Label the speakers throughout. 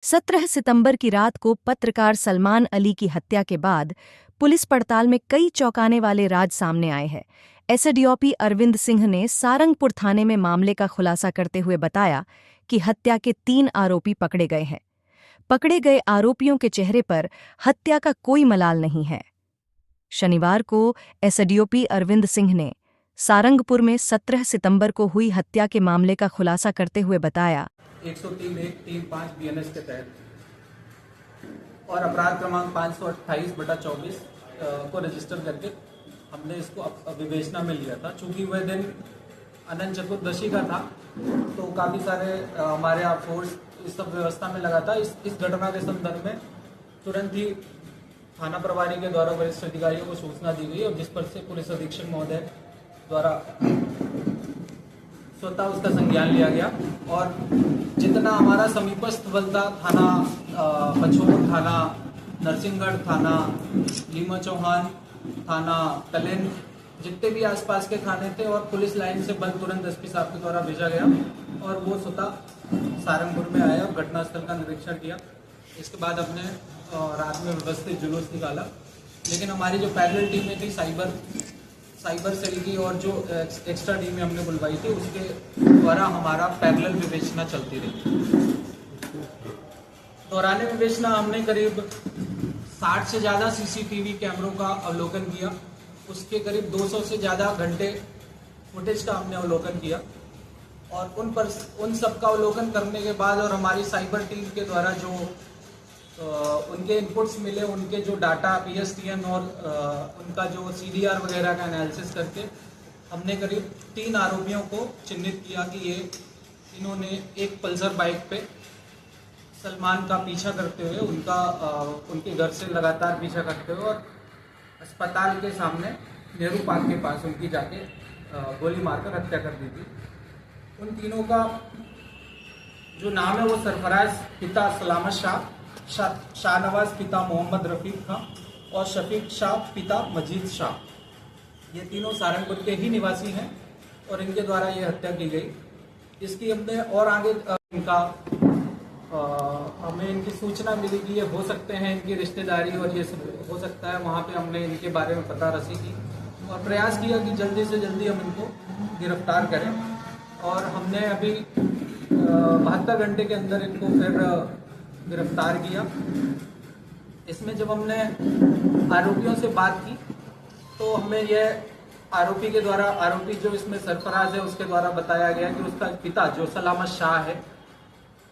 Speaker 1: 17 सितंबर की रात को पत्रकार सलमान अली की हत्या के बाद पुलिस पड़ताल में कई चौंकाने वाले राज सामने आए हैं। एसडीओपी अरविंद सिंह ने सारंगपुर थाने में मामले का खुलासा करते हुए बताया कि हत्या के 3 आरोपी पकड़े गए हैं। पकड़े गए आरोपियों के चेहरे पर हत्या का कोई मलाल नहीं है। शनिवार को एसडीओपी अरविंद सिंह ने सारंगपुर में 17 सितंबर को हुई हत्या के मामले का खुलासा करते हुए बताया
Speaker 2: 103(1)(3)(5) बीएनएस के तहत और अपराध क्रमांक 528/24 को रजिस्टर करके हमने इसको विवेचना में लिया था। चूंकि वह दिन अनंत चतुर्दशी का था तो काफ़ी सारे हमारे यहाँ फोर्स इस सब व्यवस्था में लगा था। इस घटना के संदर्भ में तुरंत ही थाना प्रभारी के द्वारा वरिष्ठ अधिकारियों को सूचना दी गई और जिस पर से पुलिस अधीक्षक महोदय द्वारा स्वतः उसका संज्ञान लिया गया और जितना हमारा समीपस्थ बल था, थाना पचोर थाना, नरसिंहगढ़ थाना, लीमा चौहान थाना, तलेन, जितने भी आसपास के थाने थे और पुलिस लाइन से बल तुरंत एसपी साहब के द्वारा भेजा गया और वो स्वतः सारंगपुर में आया और घटनास्थल का निरीक्षण किया। इसके बाद हमने रात में व्यवस्थित जुलूस निकाला, लेकिन हमारी जो पैरेलल टीमें थी साइबर सेल की और जो एक्स्ट्रा टीमें हमने बुलवाई थी उसके द्वारा हमारा पैरेलल विवेचना चलती रही। दौरान विवेचना हमने करीब 60 से ज़्यादा सीसीटीवी कैमरों का अवलोकन किया, उसके करीब 200 से ज़्यादा घंटे फुटेज का हमने अवलोकन किया और उन सब का अवलोकन करने के बाद और हमारी साइबर टीम के द्वारा जो उनके इनपुट्स मिले, उनके जो डाटा PSTN और उनका जो CDR वगैरह का एनालिसिस करके हमने करीब 3 आरोपियों को चिन्हित किया कि ये इन्होंने एक पल्सर बाइक पे सलमान का पीछा करते हुए उनके घर से लगातार पीछा करते हुए और अस्पताल के सामने नेहरू पार्क के पास उनकी जाके गोली मारकर हत्या कर दी थी। उन तीनों का जो नाम है वो सरफराज पिता सलामत शाहनवाज पिता मोहम्मद रफीक खां और शफीक शाह पिता मजीद शाह, ये तीनों सारंगपुर के ही निवासी हैं और इनके द्वारा ये हत्या की गई। इसकी हमने और आगे हमें इनकी सूचना मिली कि ये हो सकते हैं इनकी रिश्तेदारी और ये सब हो सकता है, वहाँ पे हमने इनके बारे में पता रसी की और प्रयास किया कि जल्दी से जल्दी हम इनको गिरफ्तार करें और हमने अभी 72 घंटे के अंदर इनको फिर गिरफ्तार किया। इसमें जब हमने आरोपियों से बात की तो हमें यह आरोपी जो इसमें सरफराज है उसके द्वारा बताया गया कि उसका पिता जो सलामत शाह है,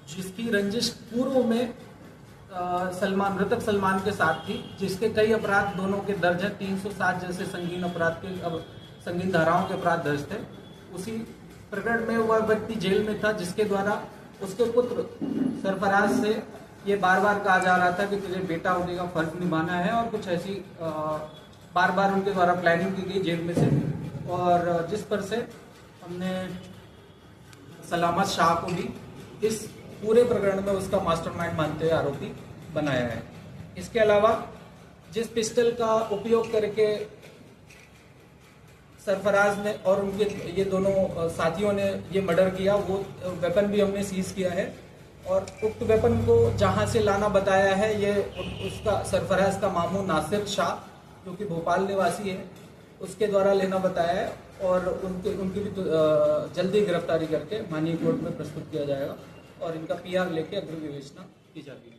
Speaker 2: जिसकी रंजिश पूर्व में मृतक सलमान के साथ थी, जिसके कई अपराध दोनों के दर्ज है, 307 जैसे संगीन धाराओं के अपराध दर्ज थे। उसी प्रकरण में वह व्यक्ति जेल में था, जिसके द्वारा उसके पुत्र सरफराज से ये बार बार कहा जा रहा था कि तुझे बेटा होने का फर्ज निभाना है और कुछ ऐसी बार बार उनके द्वारा प्लानिंग की गई जेल में से और जिस पर से हमने सलामत शाह को भी इस पूरे प्रकरण में उसका मास्टरमाइंड मानते हुए आरोपी बनाया है। इसके अलावा जिस पिस्टल का उपयोग करके सरफराज ने और उनके ये दोनों साथियों ने ये मर्डर किया, वो वेपन भी हमने सीज किया है और उक्त वेपन को जहां से लाना बताया है ये उसका सरफराज का मामू नासिर शाह जो कि भोपाल निवासी है, उसके द्वारा लेना बताया है और उनकी भी जल्दी गिरफ्तारी करके माननीय कोर्ट में प्रस्तुत किया जाएगा और इनका PR लेके अग्रिम विवेचना की जाएगी।